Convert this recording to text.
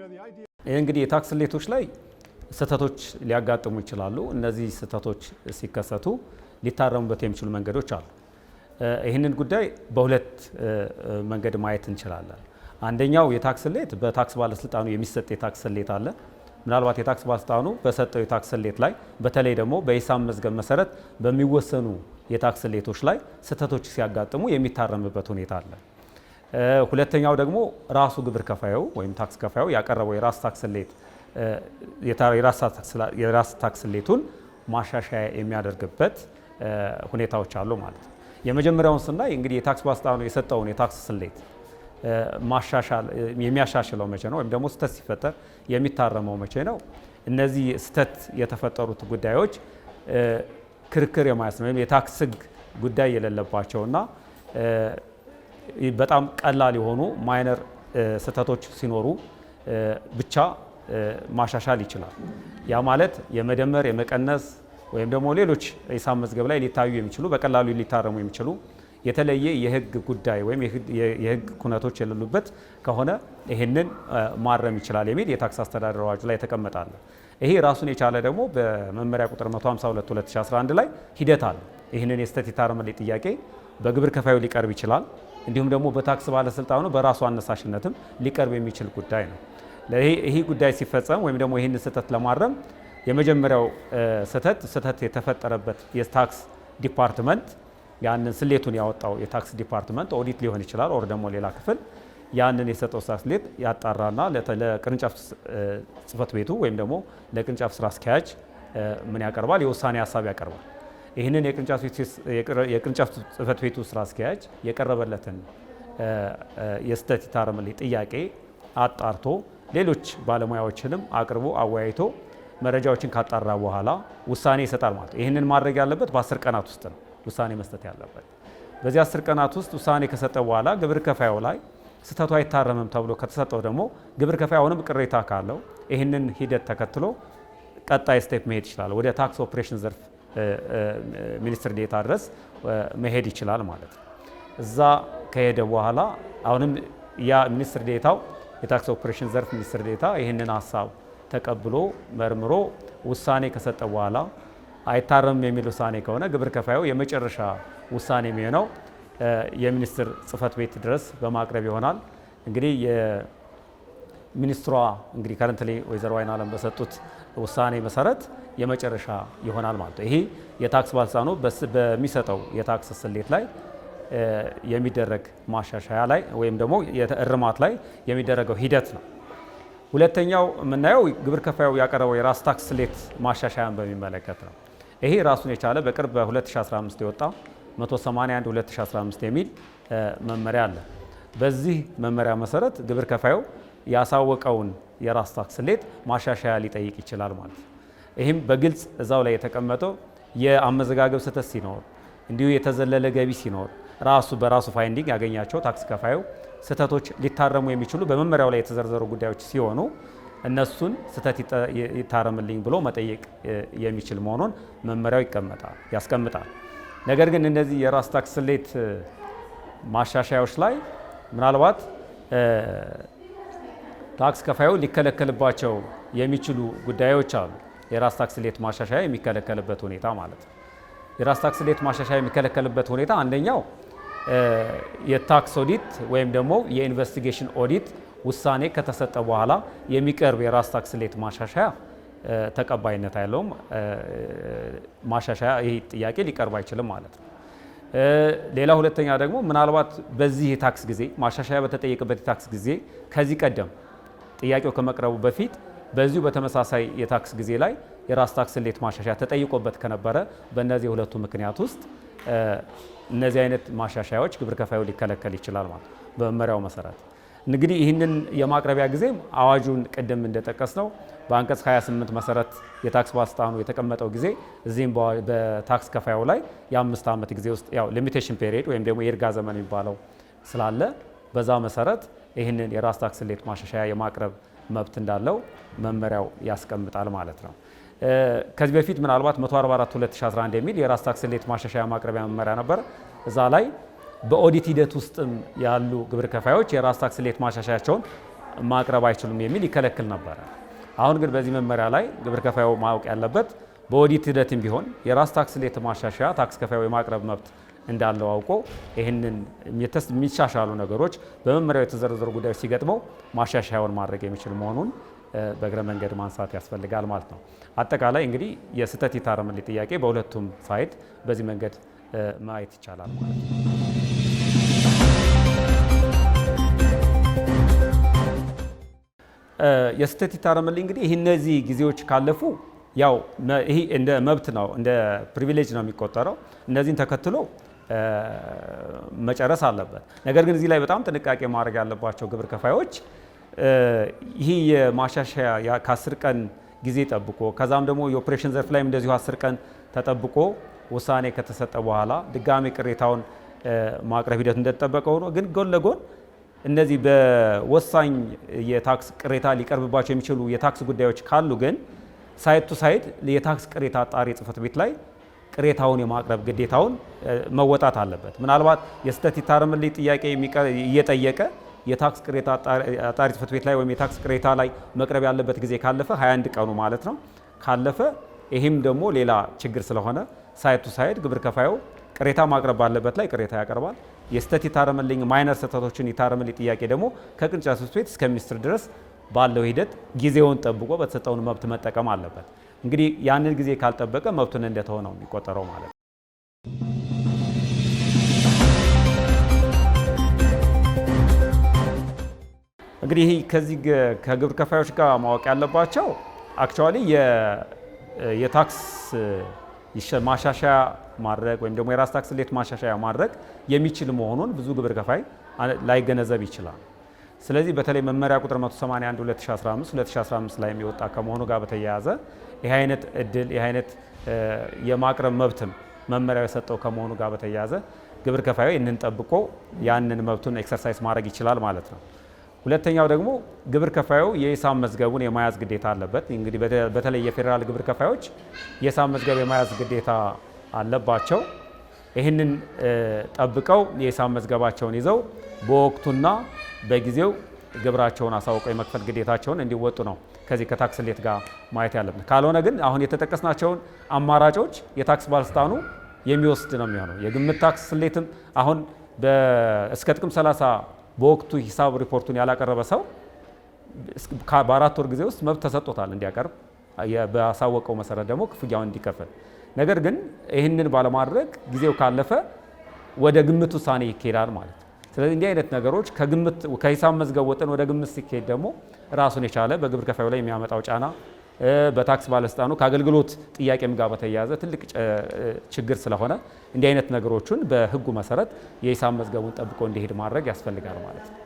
ይህ እንግዲህ የታክስ ስሌቶች ላይ ስህተቶች ሊያጋጥሙ ይችላሉ። እነዚህ ስህተቶች ሲከሰቱ ሊታረሙበት የሚችሉ መንገዶች አሉ። ይህንን ጉዳይ በሁለት መንገድ ማየት እንችላለን። አንደኛው የታክስ ስሌት በታክስ ባለስልጣኑ የሚሰጥ የታክስ ስሌት አለ። ምናልባት የታክስ ባለስልጣኑ በሰጠው የታክስ ስሌት ላይ በተለይ ደግሞ በሂሳብ መዝገብ መሰረት በሚወሰኑ የታክስ ስሌቶች ላይ ስህተቶች ሲያጋጥሙ የሚታረምበት ሁኔታ አለ። ሁለተኛው ደግሞ ራሱ ግብር ከፋዩ ወይም ታክስ ከፋዩ ያቀረበው የራስ ታክስ ስሌት የራስ ታክስ ስሌቱን ማሻሻያ የሚያደርግበት ሁኔታዎች አሉ ማለት ነው። የመጀመሪያውን ስናይ እንግዲህ የታክስ ባለስልጣኑ የሰጠውን የታክስ ስሌት የሚያሻሽለው መቼ ነው? ወይም ደግሞ ስህተት ሲፈጠር የሚታረመው መቼ ነው? እነዚህ ስህተት የተፈጠሩት ጉዳዮች ክርክር የማያስ ነው ወይም የታክስ ሕግ ጉዳይ የሌለባቸውና በጣም ቀላል የሆኑ ማይነር ስህተቶች ሲኖሩ ብቻ ማሻሻል ይችላል። ያ ማለት የመደመር የመቀነስ ወይም ደግሞ ሌሎች ሂሳብ መዝገብ ላይ ሊታዩ የሚችሉ በቀላሉ ሊታረሙ የሚችሉ የተለየ የህግ ጉዳይ ወይም የህግ ኩነቶች የሌሉበት ከሆነ ይህንን ማረም ይችላል የሚል የታክስ አስተዳደር አዋጅ ላይ ተቀመጣለ። ይሄ ራሱን የቻለ ደግሞ በመመሪያ ቁጥር 152/2011 ላይ ሂደት አለ። ይህንን የስህተት ይታረምልኝ ጥያቄ በግብር ከፋዩ ሊቀርብ ይችላል። እንዲሁም ደግሞ በታክስ ባለስልጣኑ በራሱ አነሳሽነትም ሊቀርብ የሚችል ጉዳይ ነው። ይህ ጉዳይ ሲፈጸም ወይም ደግሞ ይህን ስህተት ለማረም የመጀመሪያው ስህተት የተፈጠረበት የታክስ ዲፓርትመንት ያንን ስሌቱን ያወጣው የታክስ ዲፓርትመንት ኦዲት ሊሆን ይችላል ኦር ደግሞ ሌላ ክፍል ያንን የሰጠው ስሌት ያጣራና ለቅርንጫፍ ጽህፈት ቤቱ ወይም ደግሞ ለቅርንጫፍ ስራ አስኪያጅ ምን ያቀርባል? የውሳኔ ሀሳብ ያቀርባል። ይህንን የቅርንጫፍ ጽህፈት ቤቱ ስራ አስኪያጅ የቀረበለትን የስህተት ይታረምልኝ ጥያቄ አጣርቶ ሌሎች ባለሙያዎችንም አቅርቦ አወያይቶ መረጃዎችን ካጣራ በኋላ ውሳኔ ይሰጣል ማለት ነው። ይህንን ማድረግ ያለበት በ10 ቀናት ውስጥ ነው ውሳኔ መስጠት ያለበት። በዚህ 10 ቀናት ውስጥ ውሳኔ ከሰጠ በኋላ ግብር ከፋዩ ላይ ስህተቱ አይታረምም ተብሎ ከተሰጠው ደግሞ ግብር ከፋዩ አሁንም ቅሬታ ካለው ይህንን ሂደት ተከትሎ ቀጣይ ስቴፕ መሄድ ይችላል። ወደ ታክስ ኦፕሬሽን ዘርፍ ሚኒስትር ዴኤታ ድረስ መሄድ ይችላል ማለት ነው። እዛ ከሄደ በኋላ አሁንም ያ ሚኒስትር ዴኤታው የታክስ ኦፕሬሽን ዘርፍ ሚኒስትር ዴኤታ ይህንን ሀሳብ ተቀብሎ መርምሮ ውሳኔ ከሰጠ በኋላ አይታረም የሚል ውሳኔ ከሆነ ግብር ከፋዩ የመጨረሻ ውሳኔ የሚሆነው የሚኒስትር ጽህፈት ቤት ድረስ በማቅረብ ይሆናል። እንግዲህ የሚኒስትሯ እንግዲህ ከረንትሊ ወይዘሮ አይናለም በሰጡት ውሳኔ መሰረት የመጨረሻ ይሆናል ማለት ነው። ይሄ የታክስ ባለስልጣኑ በሚሰጠው የታክስ ስሌት ላይ የሚደረግ ማሻሻያ ላይ ወይም ደግሞ እርማት ላይ የሚደረገው ሂደት ነው። ሁለተኛው የምናየው ግብር ከፋዩ ያቀረበው የራስ ታክስ ስሌት ማሻሻያን በሚመለከት ነው። ይሄ ራሱን የቻለ በቅርብ በ2015 የወጣ 181/2015 የሚል መመሪያ አለ። በዚህ መመሪያ መሰረት ግብር ከፋዩ ያሳወቀውን የራስ ታክስ ስሌት ማሻሻያ ሊጠይቅ ይችላል ማለት ነው። ይህም በግልጽ እዛው ላይ የተቀመጠው የአመዘጋገብ ስህተት ሲኖር እንዲሁ የተዘለለ ገቢ ሲኖር ራሱ በራሱ ፋይንዲንግ ያገኛቸው ታክስ ከፋዩ ስህተቶች ሊታረሙ የሚችሉ በመመሪያው ላይ የተዘረዘሩ ጉዳዮች ሲሆኑ እነሱን ስህተት ይታረምልኝ ብሎ መጠየቅ የሚችል መሆኑን መመሪያው ያስቀምጣል። ነገር ግን እነዚህ የራስ ታክስ ስሌት ማሻሻያዎች ላይ ምናልባት ታክስ ከፋዩ ሊከለከልባቸው የሚችሉ ጉዳዮች አሉ። የራስ ታክስ ስሌት ማሻሻያ የሚከለከልበት ሁኔታ ማለት ነው። የራስ ታክስ ስሌት ማሻሻያ የሚከለከልበት ሁኔታ አንደኛው የታክስ ኦዲት ወይም ደግሞ የኢንቨስቲጌሽን ኦዲት ውሳኔ ከተሰጠ በኋላ የሚቀርብ የራስ ታክስ ስሌት ማሻሻያ ተቀባይነት ያለውም ማሻሻያ ይህ ጥያቄ ሊቀርብ አይችልም ማለት ነው። ሌላ ሁለተኛ ደግሞ ምናልባት በዚህ የታክስ ጊዜ ማሻሻያ በተጠየቀበት የታክስ ጊዜ ከዚህ ቀደም ጥያቄው ከመቅረቡ በፊት በዚሁ በተመሳሳይ የታክስ ጊዜ ላይ የራስ ታክስ ስሌት ማሻሻያ ተጠይቆበት ከነበረ በእነዚህ ሁለቱ ምክንያት ውስጥ እነዚህ አይነት ማሻሻያዎች ግብር ከፋዩ ሊከለከል ይችላል ማለት በመመሪያው መሰረት። እንግዲህ ይህንን የማቅረቢያ ጊዜ አዋጁን ቅድም እንደጠቀስ ነው በአንቀጽ 28 መሰረት የታክስ ባለስልጣኑ የተቀመጠው ጊዜ እዚህም በታክስ ከፋዩ ላይ የ5 ዓመት ጊዜ ውስጥ ያው ሊሚቴሽን ፔሪየድ ወይም ደግሞ የይርጋ ዘመን የሚባለው ስላለ በዛ መሰረት ይህንን የራስ ታክስ ስሌት ማሻሻያ የማቅረብ መብት እንዳለው መመሪያው ያስቀምጣል ማለት ነው። ከዚህ በፊት ምናልባት 144/2011 የሚል የራስ ታክስ ስሌት ማሻሻያ ማቅረቢያ መመሪያ ነበር። እዛ ላይ በኦዲት ሂደት ውስጥም ያሉ ግብር ከፋዮች የራስ ታክስ ስሌት ማሻሻያቸውን ማቅረብ አይችሉም የሚል ይከለክል ነበረ። አሁን ግን በዚህ መመሪያ ላይ ግብር ከፋዩ ማወቅ ያለበት በኦዲት ሂደትም ቢሆን የራስ ታክስ ስሌት ማሻሻያ ታክስ ከፋዩ የማቅረብ መብት እንዳለው አውቆ ይህንን የሚሻሻሉ ነገሮች በመመሪያው የተዘረዘሩ ጉዳዮች ሲገጥመው ማሻሻያውን ማድረግ የሚችል መሆኑን በእግረ መንገድ ማንሳት ያስፈልጋል ማለት ነው። አጠቃላይ እንግዲህ የስህተት ይታረምልኝ ጥያቄ በሁለቱም ሳይድ በዚህ መንገድ ማየት ይቻላል ማለት ነው። የስህተት ይታረምልኝ እንግዲህ እነዚህ ጊዜዎች ካለፉ ያው ይሄ እንደ መብት ነው፣ እንደ ፕሪቪሌጅ ነው የሚቆጠረው። እነዚህን ተከትሎ መጨረስ አለበት። ነገር ግን እዚህ ላይ በጣም ጥንቃቄ ማድረግ ያለባቸው ግብር ከፋዮች ይህ የማሻሻያ ከ10 ቀን ጊዜ ጠብቆ ከዛም ደግሞ የኦፕሬሽን ዘርፍ ላይም እንደዚሁ 10 ቀን ተጠብቆ ውሳኔ ከተሰጠ በኋላ ድጋሚ ቅሬታውን ማቅረብ ሂደት እንደተጠበቀ ሆኖ ግን ጎን ለጎን እነዚህ በወሳኝ የታክስ ቅሬታ ሊቀርብባቸው የሚችሉ የታክስ ጉዳዮች ካሉ ግን ሳይት ቱ ሳይት የታክስ ቅሬታ አጣሪ ጽሕፈት ቤት ላይ ቅሬታውን የማቅረብ ግዴታውን መወጣት አለበት። ምናልባት የስህተት ይታረምልኝ ጥያቄ እየጠየቀ የታክስ ቅሬታ አጣሪ ጽሕፈት ቤት ላይ ወይም የታክስ ቅሬታ ላይ መቅረብ ያለበት ጊዜ ካለፈ 21 ቀኑ ማለት ነው ካለፈ፣ ይህም ደግሞ ሌላ ችግር ስለሆነ ሳይት ቱ ሳይት ግብር ከፋዩ ቅሬታ ማቅረብ ባለበት ላይ ቅሬታ ያቀርባል። የስህተት ይታረምልኝ ማይነር ስህተቶችን ይታረምልኝ ጥያቄ ደግሞ ከቅርንጫፍ ጽሕፈት ቤት እስከ ሚኒስትር ድረስ ባለው ሂደት ጊዜውን ጠብቆ በተሰጠውን መብት መጠቀም አለበት። እንግዲህ ያንን ጊዜ ካልጠበቀ መብቱን እንደተወ ነው የሚቆጠረው ማለት ነው። እንግዲህ ከዚህ ከግብር ከፋዮች ጋር ማወቅ ያለባቸው አክቹዋሊ የታክስ ማሻሻያ ማድረግ ወይም ደግሞ የራስ ታክስ ስሌት ማሻሻያ ማድረግ የሚችል መሆኑን ብዙ ግብር ከፋይ ላይገነዘብ ይችላል። ስለዚህ በተለይ መመሪያ ቁጥር 181 2015 ላይ የሚወጣ ከመሆኑ ጋር በተያያዘ ይህ አይነት እድል ይህ አይነት የማቅረብ መብትም መመሪያው የሰጠው ከመሆኑ ጋር በተያያዘ ግብር ከፋዩ ይህንን ጠብቆ ያንን መብቱን ኤክሰርሳይዝ ማድረግ ይችላል ማለት ነው። ሁለተኛው ደግሞ ግብር ከፋዩ የሂሳብ መዝገቡን የመያዝ ግዴታ አለበት። እንግዲህ በተለይ የፌዴራል ግብር ከፋዮች የሂሳብ መዝገብ የመያዝ ግዴታ አለባቸው። ይህንን ጠብቀው የሂሳብ መዝገባቸውን ይዘው በወቅቱና በጊዜው ግብራቸውን አሳውቀው የመክፈል ግዴታቸውን እንዲወጡ ነው ከዚህ ከታክስ ስሌት ጋር ማየት ያለብን። ካልሆነ ግን አሁን የተጠቀስናቸውን አማራጮች የታክስ ባለስልጣኑ የሚወስድ ነው የሚሆነው። የግምት ታክስ ስሌትም አሁን እስከ ጥቅምት 30 በወቅቱ ሂሳብ ሪፖርቱን ያላቀረበ ሰው በ4 ወር ጊዜ ውስጥ መብት ተሰጥቶታል እንዲያቀርብ፣ ባሳወቀው መሰረት ደግሞ ክፍያውን እንዲከፍል። ነገር ግን ይህንን ባለማድረግ ጊዜው ካለፈ ወደ ግምት ውሳኔ ይካሄዳል ማለት ነው። ስለዚህ እንዲህ አይነት ነገሮች ከሂሳብ መዝገብ ወጥን ወደ ግምት ሲካሄድ ደግሞ ራሱን የቻለ በግብር ከፋዩ ላይ የሚያመጣው ጫና በታክስ ባለስልጣኑ ከአገልግሎት ጥያቄም ጋር በተያያዘ ትልቅ ችግር ስለሆነ እንዲህ አይነት ነገሮችን በሕጉ መሰረት የሂሳብ መዝገቡን ጠብቆ እንዲሄድ ማድረግ ያስፈልጋል ማለት ነው።